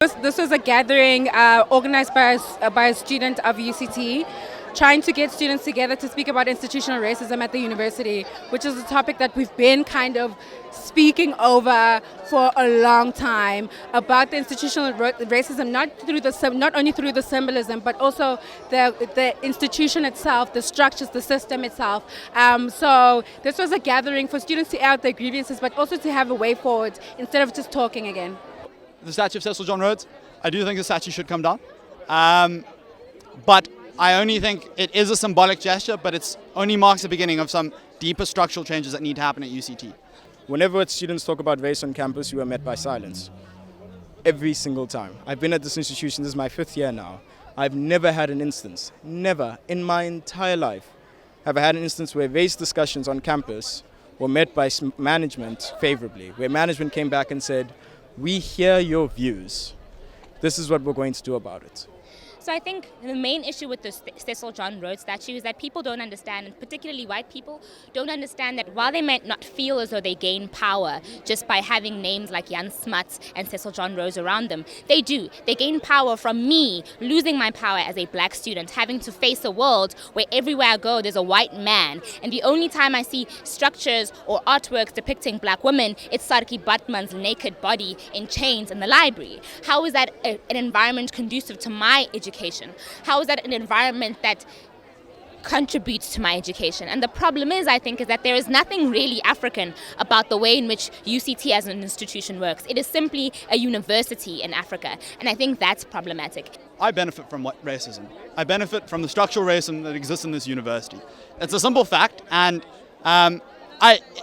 This was a gathering organized by a student of UCT, trying to get students together to speak about institutional racism at the university, which is a topic that we've been kind of speaking over for a long time, about the institutional racism, not only through the symbolism, but also the institution itself, the structures, the system itself. So this was a gathering for students to air out their grievances, but also to have a way forward instead of just talking again. The statue of Cecil John Rhodes, I do think the statue should come down. But I only think it is a symbolic gesture, but it only marks the beginning of some deeper structural changes that need to happen at UCT. Whenever students talk about race on campus, we are met by silence. Every single time. I've been at this institution, this is my 5th year now. I've never had an instance, never in my entire life, have I had an instance where race discussions on campus were met by management favorably, where management came back and said, "We hear your views. This is what we're going to do about it." So I think the main issue with the Cecil John Rhodes statue is that people don't understand, and particularly white people, don't understand that while they might not feel as though they gain power just by having names like Jan Smuts and Cecil John Rhodes around them, they do. They gain power from me losing my power as a black student, having to face a world where everywhere I go there's a white man, and the only time I see structures or artworks depicting black women, it's Sarki Batman's naked body in chains in the library. How is that an environment conducive to my education? How is that an environment that contributes to my education? And the problem is, I think, is that there is nothing really African about the way in which UCT as an institution works. It is simply a university in Africa, and I think that's problematic. I benefit from racism. I benefit from the structural racism that exists in this university. It's a simple fact, and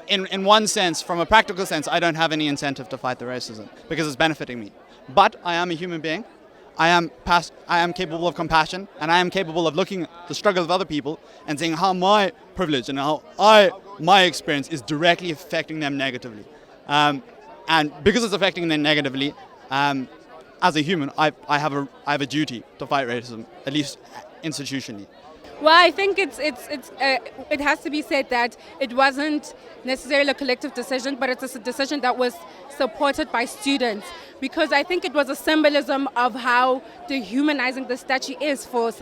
in one sense, from a practical sense, I don't have any incentive to fight the racism because it's benefiting me. But I am a human being. I am capable of compassion, and I am capable of looking at the struggles of other people and saying how my privilege and how my experience is directly affecting them negatively. And because it's affecting them negatively, as a human, I have a duty to fight racism, at least institutionally. Well, I think it has to be said that it wasn't necessarily a collective decision, but it's a decision that was supported by students, because I think it was a symbolism of how dehumanizing the statue is for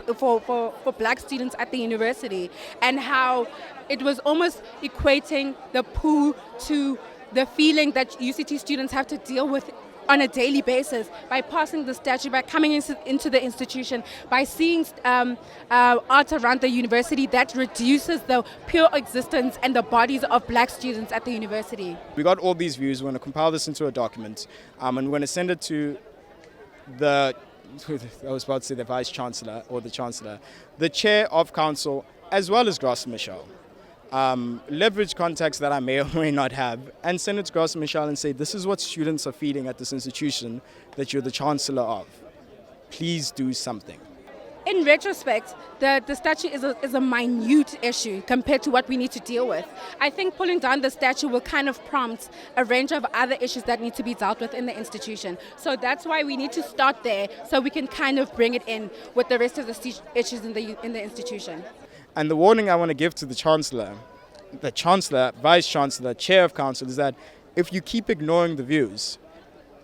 black students at the university, and how it was almost equating the poo to the feeling that UCT students have to deal with on a daily basis by passing the statue, by coming into the institution, by seeing art around the university that reduces the pure existence and the bodies of black students at the university. We got all these views. We're going to compile this into a document, and we're going to send it to I was about to say the Vice Chancellor or the Chancellor, the Chair of Council, as well as Graça Machel. Leverage contacts that I may or may not have, and send it to Graça Machel and say, this is what students are feeling at this institution that you're the Chancellor of. Please do something. In retrospect, the statue is a minute issue compared to what we need to deal with. I think pulling down the statue will kind of prompt a range of other issues that need to be dealt with in the institution. So that's why we need to start there, so we can kind of bring it in with the rest of the issues in the institution. And the warning I want to give to the Chancellor, Vice Chancellor, Chair of Council, is that if you keep ignoring the views,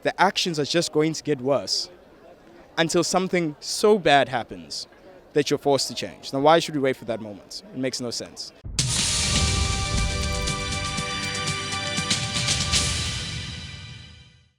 the actions are just going to get worse until something so bad happens that you're forced to change. Now, why should we wait for that moment? It makes no sense.